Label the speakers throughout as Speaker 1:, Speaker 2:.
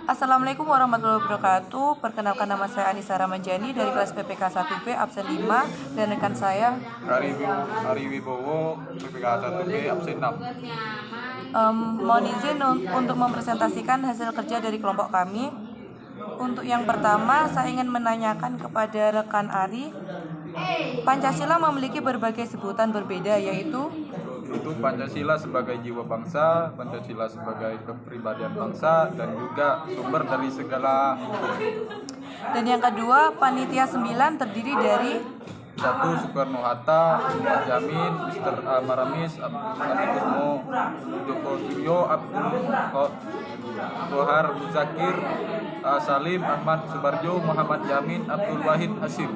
Speaker 1: Assalamualaikum warahmatullahi wabarakatuh. Perkenalkan, nama saya Anissa Ramadjani dari kelas PPK 1B absen 5 dan rekan saya
Speaker 2: Ari Wibowo, PPK 1B absen 6.
Speaker 1: mohon izin untuk mempresentasikan hasil kerja dari kelompok kami. Untuk yang pertama, saya ingin menanyakan kepada rekan Ari, Pancasila memiliki berbagai sebutan berbeda, yaitu
Speaker 2: Pancasila sebagai jiwa bangsa, Pancasila sebagai kepribadian bangsa, dan juga sumber dari segala hukum.
Speaker 1: Dan yang kedua, Panitia 9 terdiri dari
Speaker 2: 1. Soekarno-Hatta, Muhammad Yamin, Mr. Maramis, Adi Kusmo, Joko Suryo, Abdul Kohar Muzakir, Salim, Ahmad Subarjo, Muhammad Yamin, Abdul Wahid Hasim.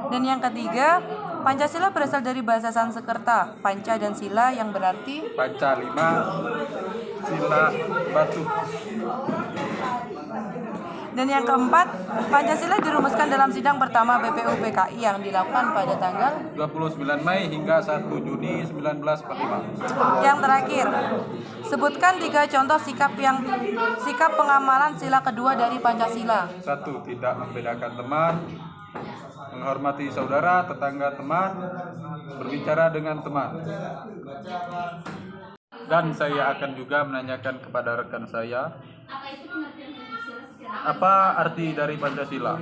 Speaker 1: Dan yang ketiga, Pancasila berasal dari bahasa Sanskerta, panca dan sila, yang berarti
Speaker 2: Panca 5, sila batu.
Speaker 1: Dan yang keempat, Pancasila dirumuskan dalam sidang pertama BPUPKI yang dilakukan pada tanggal
Speaker 2: 29 Mei hingga 1 Juni 1945.
Speaker 1: Yang terakhir, sebutkan 3 contoh sikap pengamalan sila kedua dari Pancasila.
Speaker 2: 1. Tidak membedakan teman, menghormati saudara, tetangga, teman, berbicara dengan teman. Dan saya akan juga menanyakan kepada rekan saya, apa arti dari Pancasila?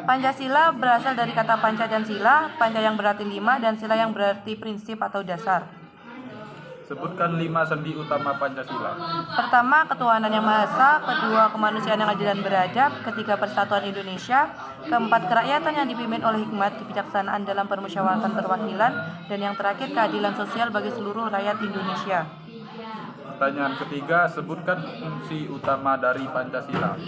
Speaker 1: Pancasila berasal dari kata panca dan sila, panca yang berarti 5 dan sila yang berarti prinsip atau dasar.
Speaker 2: Sebutkan 5 sendi utama Pancasila.
Speaker 1: Pertama, ketuhanan yang Maha Esa. Kedua, kemanusiaan yang adil dan beradab. Ketiga, persatuan Indonesia. Keempat, kerakyatan yang dipimpin oleh hikmat kebijaksanaan dalam permusyawaratan perwakilan. Dan yang terakhir, keadilan sosial bagi seluruh rakyat Indonesia.
Speaker 2: Pertanyaan ketiga, sebutkan fungsi utama dari Pancasila.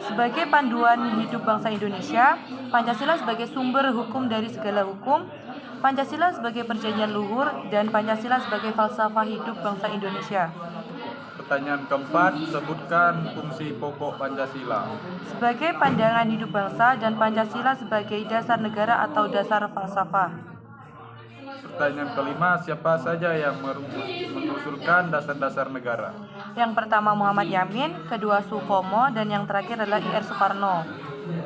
Speaker 1: Sebagai panduan hidup bangsa Indonesia, Pancasila sebagai sumber hukum dari segala hukum, Pancasila sebagai perjanjian luhur, dan Pancasila sebagai falsafah hidup bangsa Indonesia.
Speaker 2: Pertanyaan keempat, sebutkan fungsi pokok Pancasila.
Speaker 1: Sebagai pandangan hidup bangsa dan Pancasila sebagai dasar negara atau dasar falsafah.
Speaker 2: Pertanyaan kelima, siapa saja yang mengusulkan dasar-dasar negara?
Speaker 1: Yang pertama Muhammad Yamin, kedua Supomo, dan yang terakhir adalah I.R. Soekarno.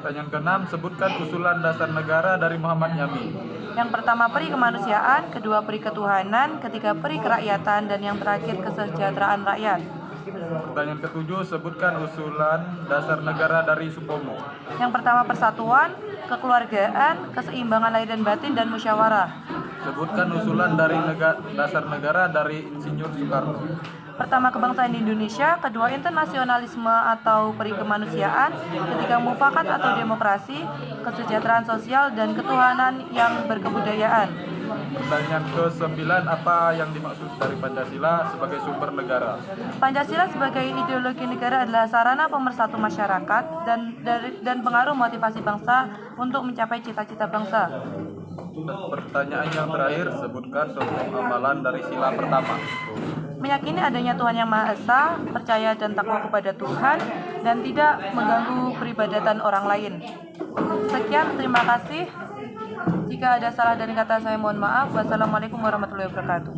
Speaker 2: Pertanyaan keenam, sebutkan usulan dasar negara dari Muhammad Yamin.
Speaker 1: Yang pertama peri kemanusiaan, kedua peri ketuhanan, ketiga peri kerakyatan, dan yang terakhir kesejahteraan rakyat.
Speaker 2: Pertanyaan ketujuh, sebutkan usulan dasar negara dari Supomo.
Speaker 1: Yang pertama persatuan, kekeluargaan, keseimbangan lahir dan batin, dan musyawarah.
Speaker 2: Sebutkan usulan dari dasar negara dari Insinyur Soekarno.
Speaker 1: Pertama kebangsaan Indonesia, kedua internasionalisme atau peri kemanusiaan, ketiga mufakat atau demokrasi, kesejahteraan sosial, dan ketuhanan yang berkebudayaan.
Speaker 2: Pertanyaan ke-9, apa yang dimaksud dari Pancasila sebagai sumber negara?
Speaker 1: Pancasila sebagai ideologi negara adalah sarana pemersatu masyarakat dan pengaruh motivasi bangsa untuk mencapai cita-cita bangsa.
Speaker 2: Pertanyaan yang terakhir, sebutkan contoh amalan dari sila pertama.
Speaker 1: Meyakini adanya Tuhan yang Maha Esa, percaya dan takwa kepada Tuhan, dan tidak mengganggu peribadatan orang lain. Sekian, terima kasih. Jika ada salah dari kata saya, mohon maaf. Wassalamualaikum warahmatullahi wabarakatuh.